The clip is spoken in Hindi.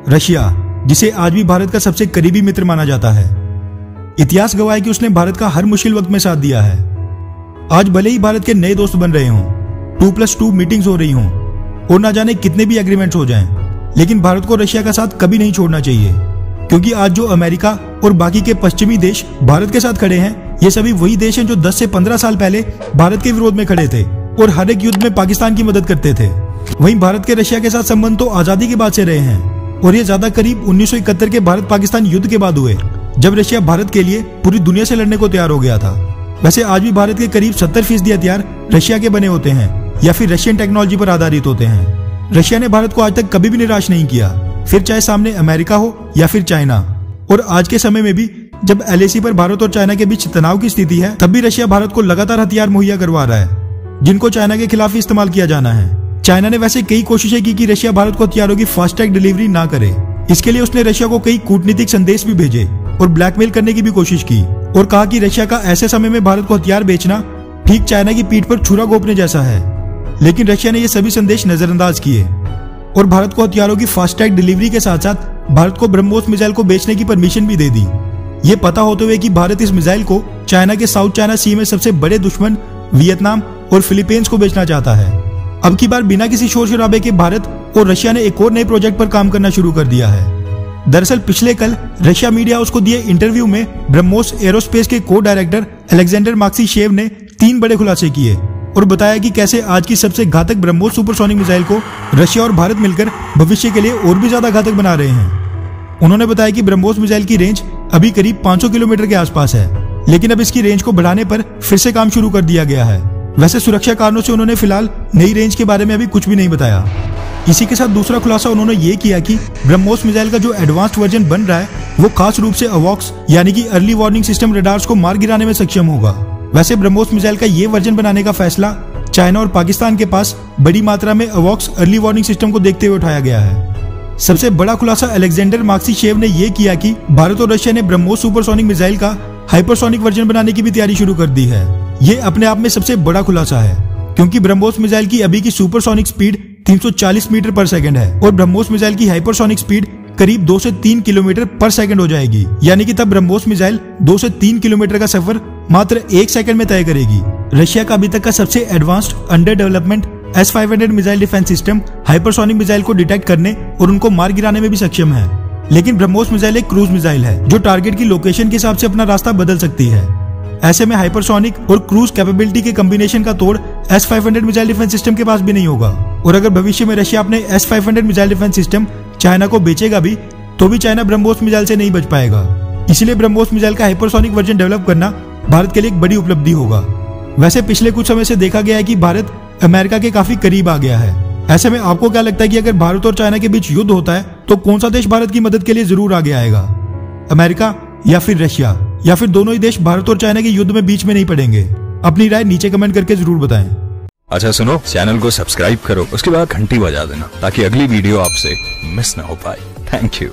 रशिया, जिसे आज भी भारत का सबसे करीबी मित्र माना जाता है। इतिहास गवाह है कि उसने भारत का हर मुश्किल वक्त में साथ दिया है। आज भले ही भारत के नए दोस्त बन रहे हों, 2+2 मीटिंग्स हो रही हों और ना जाने कितने भी एग्रीमेंट्स हो जाएं, लेकिन भारत को रशिया का साथ कभी नहीं छोड़ना चाहिए, क्योंकि आज जो अमेरिका और बाकी के पश्चिमी देश भारत के साथ खड़े हैं, ये सभी वही देश हैं जो 10 से 15 साल पहले भारत के विरोध में खड़े थे और हर एक युद्ध में पाकिस्तान की मदद करते थे। वहीं भारत के रशिया के साथ संबंध तो आजादी के बाद से रहे हैं और ये ज्यादा करीब 1971 के भारत पाकिस्तान युद्ध के बाद हुए, जब रशिया भारत के लिए पूरी दुनिया से लड़ने को तैयार हो गया था। वैसे आज भी भारत के करीब 70% हथियार रशिया के बने होते हैं या फिर रशियन टेक्नोलॉजी पर आधारित होते हैं। रशिया ने भारत को आज तक कभी भी निराश नहीं किया, फिर चाहे सामने अमेरिका हो या फिर चाइना। और आज के समय में भी जब LAC पर भारत और चाइना के बीच तनाव की स्थिति है, तब भी रशिया भारत को लगातार हथियार मुहैया करवा रहा है, जिनको चाइना के खिलाफ इस्तेमाल किया जाना है। चाइना ने वैसे कई कोशिशें की कि रशिया भारत को हथियारों की फास्ट ट्रैक डिलीवरी ना करे। इसके लिए उसने रशिया को कई कूटनीतिक संदेश भी भेजे और ब्लैकमेल करने की भी कोशिश की और कहा कि रशिया का ऐसे समय में भारत को हथियार बेचना ठीक चाइना की पीठ पर छुरा घोंपने जैसा है। लेकिन रशिया ने ये सभी संदेश नजरअंदाज किए और भारत को हथियारों की फास्ट ट्रैक डिलीवरी के साथ साथ भारत को ब्रह्मोस मिसाइल को बेचने की परमिशन भी दे दी। ये पता होते हुए कि भारत इस मिसाइल को चाइना के साउथ चाइना सी में सबसे बड़े दुश्मन वियतनाम और फिलीपींस को बेचना चाहता है। अब की बार बिना किसी शोर शराबे के भारत और रशिया ने एक और नए प्रोजेक्ट पर काम करना शुरू कर दिया है। दरअसल पिछले कल रशिया मीडिया हाउस को दिए इंटरव्यू में ब्रह्मोस एरोस्पेस के को डायरेक्टर अलेक्जेंडर माक्सीशेव ने 3 बड़े खुलासे किए और बताया कि कैसे आज की सबसे घातक ब्रह्मोस सुपरसोनिक मिसाइल को रशिया और भारत मिलकर भविष्य के लिए और भी ज्यादा घातक बना रहे हैं। उन्होंने बताया कि ब्रह्मोस मिसाइल की रेंज अभी करीब 500 किलोमीटर के आसपास है, लेकिन अब इसकी रेंज को बढ़ाने पर फिर से काम शुरू कर दिया गया है। वैसे सुरक्षा कारणों से उन्होंने फिलहाल नई रेंज के बारे में अभी कुछ भी नहीं बताया। इसी के साथ दूसरा खुलासा उन्होंने ये किया कि ब्रह्मोस मिसाइल का जो एडवांस्ड वर्जन बन रहा है, वो खास रूप से अवॉक्स यानी कि अर्ली वार्निंग सिस्टम रडार्स को मार गिराने में सक्षम होगा। वैसे ब्रह्मोस मिसाइल का ये वर्जन बनाने का फैसला चाइना और पाकिस्तान के पास बड़ी मात्रा में अवॉक्स अर्ली वार्निंग सिस्टम को देखते हुए उठाया गया है। सबसे बड़ा खुलासा अलेक्जेंडर माक्सीशेव ने यह किया कि भारत और रशिया ने ब्रह्मोस सुपरसोनिक मिसाइल का हाइपरसोनिक वर्जन बनाने की भी तैयारी शुरू कर दी है। ये अपने आप में सबसे बड़ा खुलासा है, क्योंकि ब्रह्मोस मिसाइल की अभी की सुपरसोनिक स्पीड 340 मीटर पर सेकंड है और ब्रह्मोस मिसाइल की हाइपरसोनिक स्पीड करीब 2 से 3 किलोमीटर पर सेकंड हो जाएगी। यानी कि तब ब्रह्मोस मिसाइल 2 से 3 किलोमीटर का सफर मात्र 1 सेकंड में तय करेगी। रशिया का अभी तक का सबसे advanced under development S-500 missile defence system hypersonic missile को डिटेक्ट करने और उनको मार गिराने में भी सक्षम है। लेकिन ब्रह्मोस मिसाइल एक क्रूज मिसाइल है जो टारगेट की लोकेशन के हिसाब से अपना रास्ता बदल सकती है। ऐसे में हाइपरसोनिक और क्रूज कैपेबिलिटी के कॉम्बिनेशन का तोड़ S-500 मिसाइल डिफेंस सिस्टम के पास भी नहीं होगा। और अगर भविष्य में रशिया अपने S-500 missile defence system China को बेचेगा भी, तो भी चाइना ब्रह्मोस मिसाइल से नहीं बच पाएगा। इसलिए ब्रह्मोस मिसाइल का हाइपरसोनिक वर्जन डेवलप करना भारत के लिए एक बड़ी उपलब्धि होगा। वैसे पिछले कुछ समय से देखा गया है कि भारत अमेरिका के काफी करीब आ गया है। ऐसे में आपको क्या लगता है कि अगर भारत और चाइना के बीच युद्ध होता है तो कौन सा देश भारत की मदद के लिए जरूर आगे आएगा? अमेरिका या फिर रशिया, या फिर दोनों ही देश भारत और चाइना के युद्ध में बीच में नहीं पड़ेंगे? अपनी राय नीचे कमेंट करके जरूर बताएं। अच्छा सुनो, चैनल को सब्सक्राइब करो, उसके बाद घंटी बजा देना ताकि अगली वीडियो आपसे मिस ना हो पाए। Thank you.